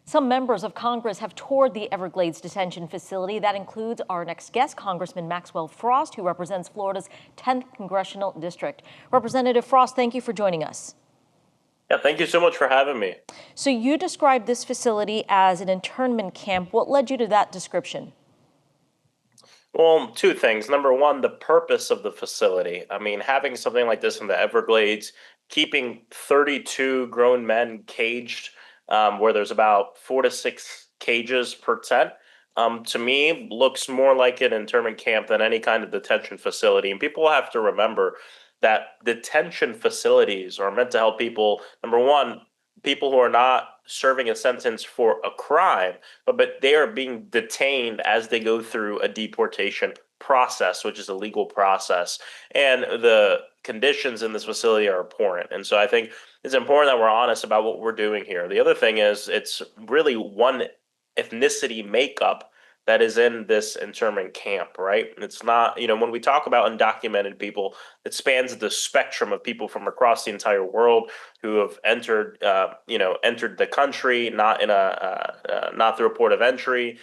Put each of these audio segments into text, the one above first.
Some members of Congress have toured the Everglades detention facility. That includes our next guest, Congressman Maxwell Frost, who represents Florida's 10th congressional district. Representative Frost, thank you for joining us. Yeah, thank you so much for having me. So you described this facility as an internment camp. What led you to that description? Well, two things. Number one, the purpose of the facility. I mean, having something like this in the Everglades, keeping 32 grown men caged, where there's about 4 to 6 cages per tent, to me looks more like an internment camp than any kind of detention facility. And people have to remember that detention facilities are meant to help people, number one, people who are not serving a sentence for a crime, but they are being detained as they go through a deportation process, which is a legal process. And the conditions in this facility are abhorrent. And so I think it's important that we're honest about what we're doing here. The other thing is it's really one ethnicity makeup that is in this internment camp, right? It's not, when we talk about undocumented people, it spans the spectrum of people from across the entire world who have entered, entered the country not in not through a port of entry.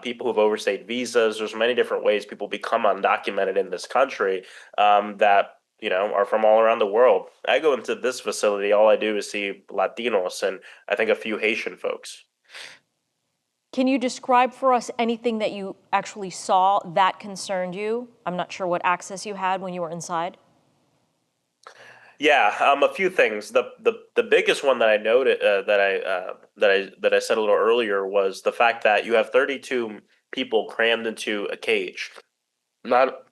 People who've overstayed visas. There's many different ways people become undocumented in this country that are from all around the world. I go into this facility, all I do is see Latinos and I think a few Haitian folks. Can you describe for us anything that you actually saw that concerned you? I'm not sure what access you had when you were inside. Yeah, a few things. The biggest one that I noted that I said a little earlier was the fact that you have 32 people crammed into a cage. Not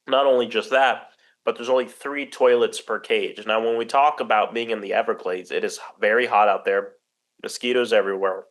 not only just that, but there's only 3 toilets per cage. Now, when we talk about being in the Everglades, it is very hot out there, mosquitoes everywhere,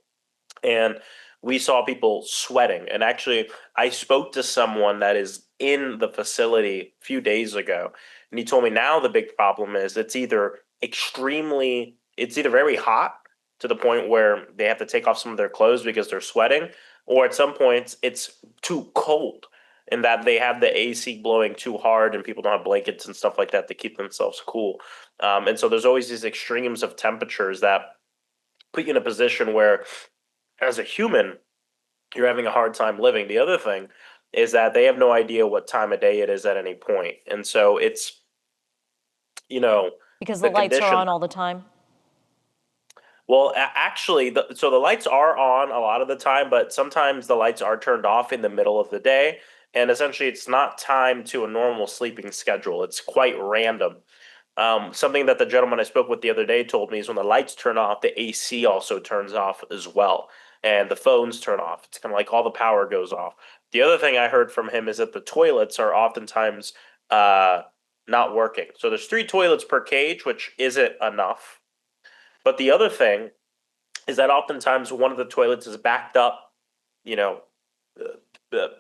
and we saw people sweating. And actually, I spoke to someone that is in the facility a few days ago, and he told me now the big problem is it's either very hot to the point where they have to take off some of their clothes because they're sweating, or at some points it's too cold in that they have the AC blowing too hard and people don't have blankets and stuff like that to keep themselves cool. And so there's always these extremes of temperatures that put you in a position where, as a human, you're having a hard time living. The other thing is that they have no idea what time of day it is at any point. And so it's, Because the the lights are condition. on all the time. Well, actually, so the lights are on a lot of the time, but sometimes the lights are turned off in the middle of the day. And essentially, it's not timed to a normal sleeping schedule. It's quite random. Something that the gentleman I spoke with the other day told me is when the lights turn off, the AC also turns off as well, and the phones turn off. It's kind of like all the power goes off. The other thing I heard from him is that the toilets are oftentimes uh, not working. So there's 3 toilets per cage, which isn't enough. But the other thing is that oftentimes one of the toilets is backed up, you know,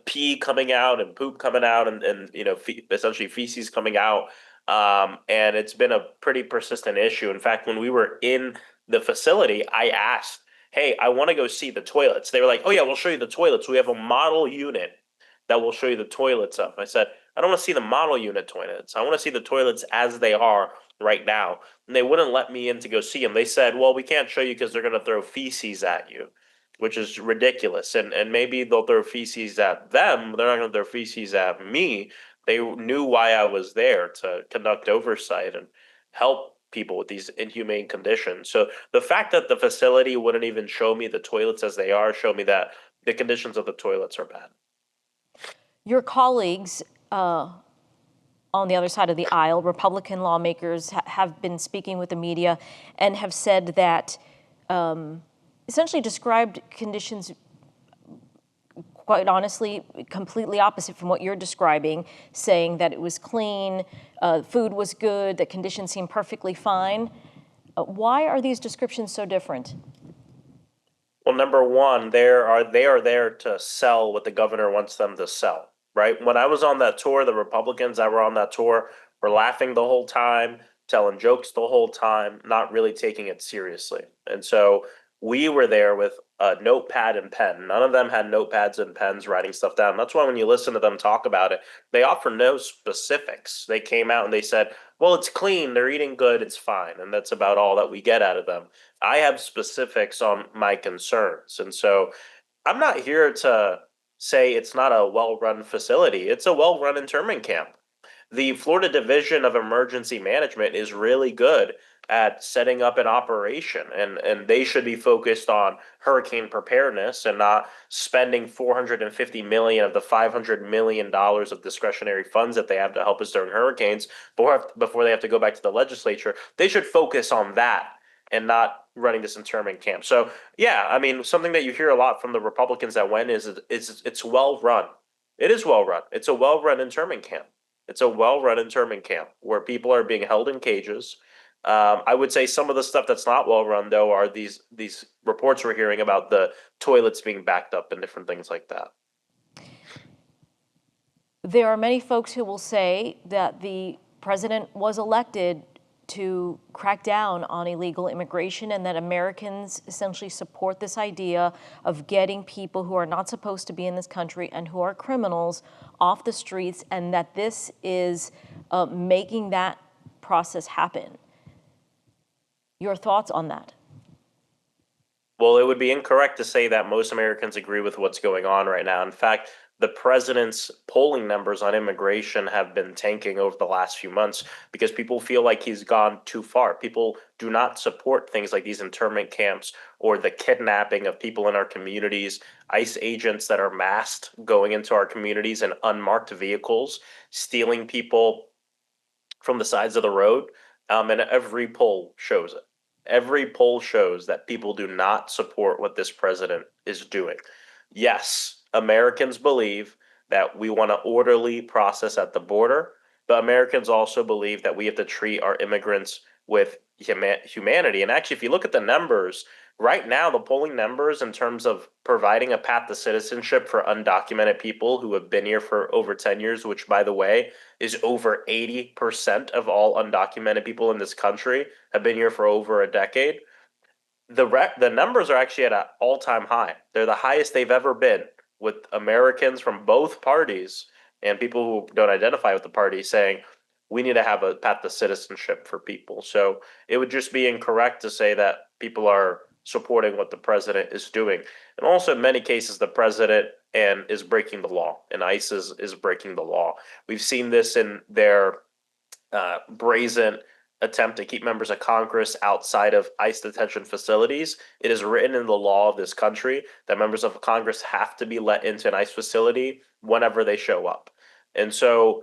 pee coming out and poop coming out and essentially feces coming out. And it's been a pretty persistent issue. In fact, when we were in the facility, I asked, hey, I want to go see the toilets. They were like, oh, yeah, we'll show you the toilets. We have a model unit that will show you the toilets of. I said, I don't want to see the model unit toilets. I want to see the toilets as they are right now. And they wouldn't let me in to go see them. They said, well, we can't show you because they're going to throw feces at you, which is ridiculous. And maybe they'll throw feces at them. They're not going to throw feces at me. They knew why I was there to conduct oversight and help people with these inhumane conditions. So the fact that the facility wouldn't even show me the toilets as they are, show me that the conditions of the toilets are bad. Your colleagues on the other side of the aisle, Republican lawmakers, have been speaking with the media and have said that essentially described conditions, quite honestly, completely opposite from what you're describing, saying that it was clean, food was good, that conditions seemed perfectly fine. Why are these descriptions so different? Well, number one, they are there to sell what the governor wants them to sell, right? When I was on that tour, the Republicans that were on that tour were laughing the whole time, telling jokes the whole time, not really taking it seriously. And so we were there with a notepad and pen. None of them had notepads and pens writing stuff down. That's why when you listen to them talk about it, they offer no specifics. They came out and they said, well, it's clean, they're eating good, it's fine. And that's about all that we get out of them. I have specifics on my concerns. And so I'm not here to say it's not a well run facility, it's a well run internment camp. The Florida Division of Emergency Management is really good at setting up an operation, and they should be focused on hurricane preparedness and not spending 450 million of the 500 million dollars of discretionary funds that they have to help us during hurricanes before they have to go back to the legislature. They should focus on that and not running this internment camp. So yeah, I mean, something that you hear a lot from the Republicans that went is it's well run. It is well run. It's a well run internment camp. It's a well-run internment camp where people are being held in cages. I would say some of the stuff that's not well-run, though, are these reports we're hearing about the toilets being backed up and different things like that. There are many folks who will say that the president was elected to crack down on illegal immigration and that Americans essentially support this idea of getting people who are not supposed to be in this country and who are criminals off the streets, and that this is making that process happen. Your thoughts on that? Well, it would be incorrect to say that most Americans agree with what's going on right now. In fact, the president's polling numbers on immigration have been tanking over the last few months because people feel like he's gone too far. People do not support things like these internment camps or the kidnapping of people in our communities, ICE agents that are masked going into our communities in unmarked vehicles, stealing people from the sides of the road. And every poll shows it. Every poll shows that people do not support what this president is doing. Yes, Americans believe that we want an orderly process at the border, but Americans also believe that we have to treat our immigrants with humanity. And actually, if you look at the numbers, right now, the polling numbers in terms of providing a path to citizenship for undocumented people who have been here for over 10 years, which, by the way, is over 80% of all undocumented people in this country have been here for over a decade. The numbers are actually at an all-time high. They're the highest they've ever been, with Americans from both parties and people who don't identify with the party saying we need to have a path to citizenship for people. So it would just be incorrect to say that people are supporting what the president is doing. And also, in many cases, the president and is breaking the law, and ICE is breaking the law. We've seen this in their brazen attempt to keep members of Congress outside of ICE detention facilities. It is written in the law of this country that members of Congress have to be let into an ICE facility whenever they show up. And so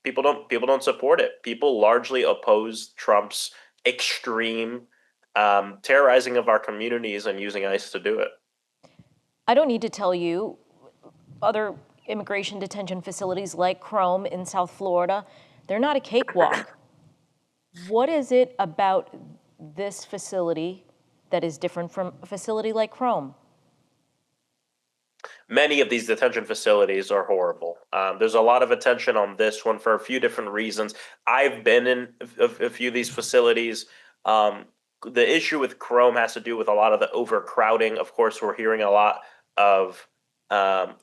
people don't support it. People largely oppose Trump's extreme terrorizing of our communities and using ICE to do it. I don't need to tell you, other immigration detention facilities like Chrome in South Florida, they're not a cakewalk. What is it about this facility that is different from a facility like Chrome? Many of these detention facilities are horrible. There's a lot of attention on this one for a few different reasons. I've been in a few of these facilities. The issue with Chrome has to do with a lot of the overcrowding. Of course, we're hearing a lot of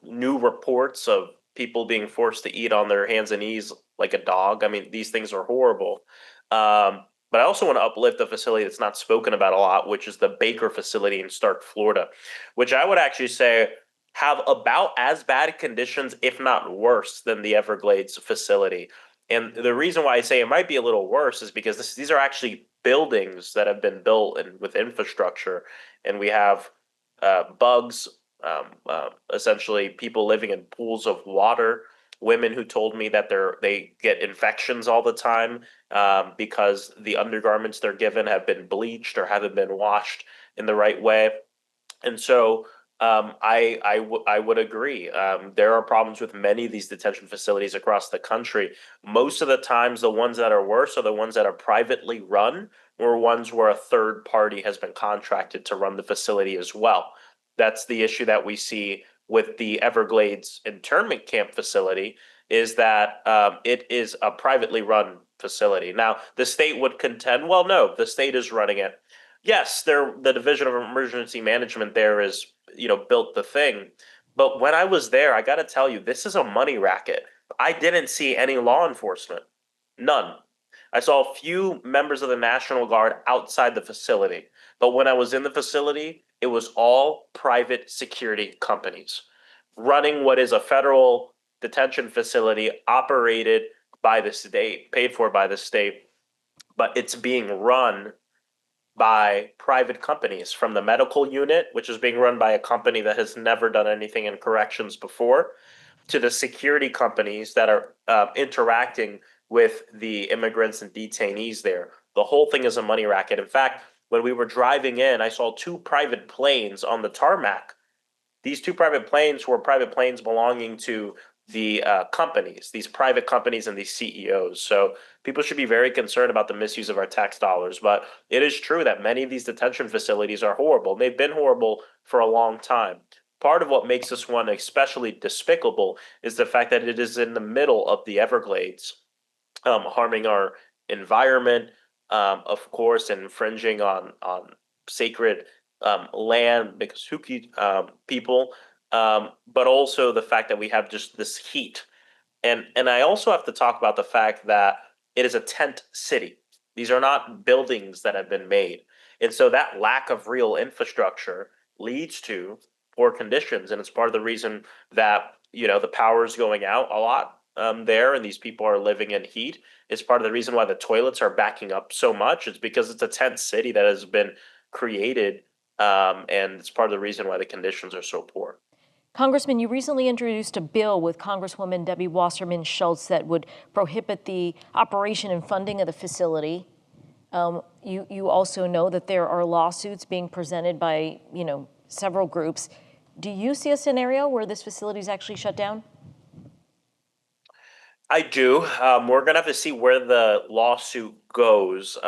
new reports of people being forced to eat on their hands and knees like a dog. I mean, these things are horrible. But I also want to uplift a facility that's not spoken about a lot, which is the Baker facility in Stark, Florida, which I would actually say have about as bad conditions, if not worse, than the Everglades facility. And the reason why I say it might be a little worse is because these are actually buildings that have been built and with infrastructure, and we have bugs, essentially people living in pools of water. Women who told me that they get infections all the time because the undergarments they're given have been bleached or haven't been washed in the right way. And so I would agree. There are problems with many of these detention facilities across the country. Most of the times, the ones that are worse are the ones that are privately run, or ones where a third party has been contracted to run the facility as well. That's the issue that we see with the Everglades internment camp facility, is that it is a privately run facility. Now, the state would contend, well, no, the state is running it. Yes, the Division of Emergency Management there is, built the thing. But when I was there, I got to tell you, this is a money racket. I didn't see any law enforcement. None. I saw a few members of the National Guard outside the facility, but when I was in the facility, it was all private security companies running what is a federal detention facility operated by the state, paid for by the state, but it's being run by private companies, from the medical unit, which is being run by a company that has never done anything in corrections before, to the security companies that are interacting with the immigrants and detainees there. The whole thing is a money racket. In fact, when we were driving in, I saw two private planes on the tarmac. These two private planes were private planes belonging to the companies, these private companies and these CEOs. So people should be very concerned about the misuse of our tax dollars. But it is true that many of these detention facilities are horrible. They've been horrible for a long time. Part of what makes this one especially despicable is the fact that it is in the middle of the Everglades, harming our environment, of course, and infringing on sacred land, Miccosukee people, but also the fact that we have just this heat. And I also have to talk about the fact that it is a tent city. These are not buildings that have been made. And so that lack of real infrastructure leads to poor conditions. And it's part of the reason that, the power is going out a lot there, and these people are living in heat. It's part of the reason why the toilets are backing up so much. It's because it's a tent city that has been created, and it's part of the reason why the conditions are so poor. Congressman, you recently introduced a bill with Congresswoman Debbie Wasserman Schultz that would prohibit the operation and funding of the facility. You also know that there are lawsuits being presented by, several groups. Do you see a scenario where this facility is actually shut down? I do. We're gonna have to see where the lawsuit goes.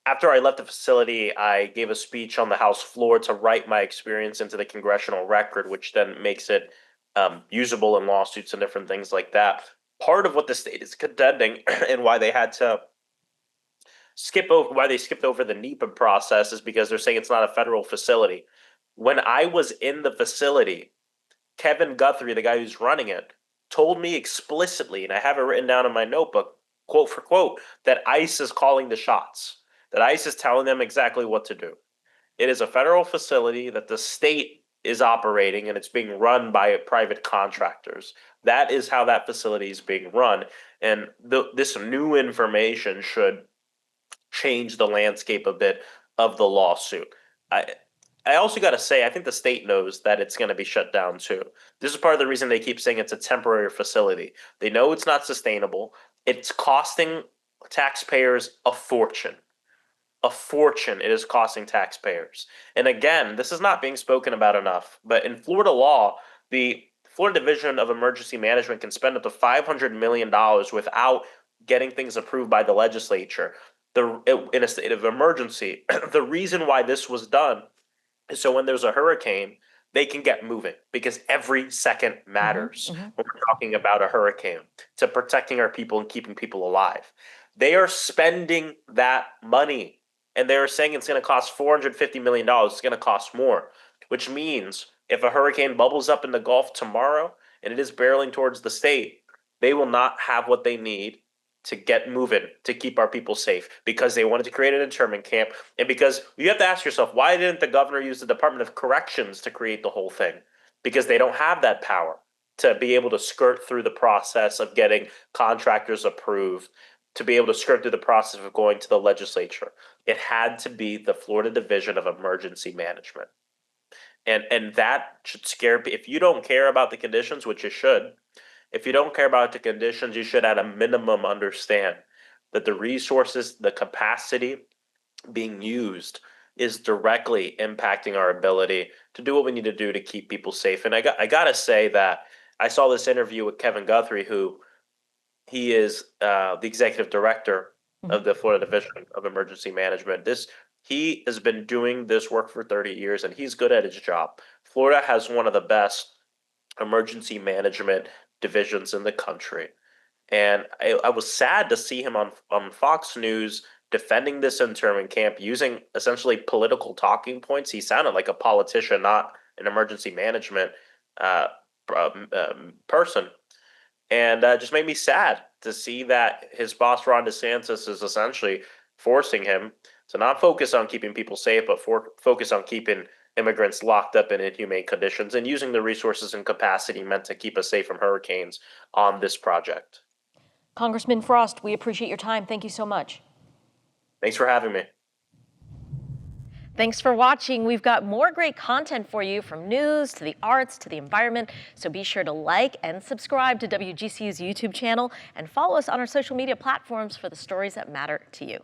After I left the facility, I gave a speech on the House floor to write my experience into the congressional record, which then makes it usable in lawsuits and different things like that. Part of what the state is contending and why they had to why they skipped over the NEPA process is because they're saying it's not a federal facility. When I was in the facility, Kevin Guthrie, the guy who's running it, told me explicitly, and I have it written down in my notebook, quote for quote, that ICE is calling the shots, that ICE is telling them exactly what to do. It is a federal facility that the state is operating, and it's being run by private contractors. That is how that facility is being run. And this new information should change the landscape a bit of the lawsuit. I I also got to say, I think the state knows that it's going to be shut down too. This is part of the reason they keep saying it's a temporary facility. They know it's not sustainable. It's costing taxpayers a fortune. A fortune it is costing taxpayers. And again, this is not being spoken about enough. But in Florida law, the Florida Division of Emergency Management can spend up to $500 million without getting things approved by the legislature. In a state of emergency, the reason why this was done is so when there's a hurricane, they can get moving because every second matters when we're talking about a hurricane to protecting our people and keeping people alive. They are spending that money and they're saying it's going to cost $450 million. It's going to cost more, which means if a hurricane bubbles up in the Gulf tomorrow and it is barreling towards the state, they will not have what they need to get moving to keep our people safe because they wanted to create an internment camp. And because you have to ask yourself, why didn't the governor use the Department of Corrections to create the whole thing? Because they don't have that power to be able to skirt through the process of getting contractors approved, to be able to skirt through the process of going to the legislature. It had to be the Florida Division of Emergency Management. And that should scare people. If you don't care about the conditions, which you should, if you don't care about the conditions, you should at a minimum understand that the resources, the capacity being used is directly impacting our ability to do what we need to do to keep people safe. And I gotta say that I saw this interview with Kevin Guthrie, who he is the executive director of the Florida Division of Emergency Management. He has been doing this work for 30 years and he's good at his job. Florida has one of the best emergency management divisions in the country. And I was sad to see him on Fox News defending this internment camp using essentially political talking points. He sounded like a politician, not an emergency management uh, person. And just made me sad to see that his boss, Ron DeSantis, is essentially forcing him to not focus on keeping people safe, but focus on keeping immigrants locked up in inhumane conditions and using the resources and capacity meant to keep us safe from hurricanes on this project. Congressman Frost, we appreciate your time. Thank you so much. Thanks for having me. Thanks for watching. We've got more great content for you, from news to the arts to the environment. So be sure to like and subscribe to WGCU's YouTube channel and follow us on our social media platforms for the stories that matter to you.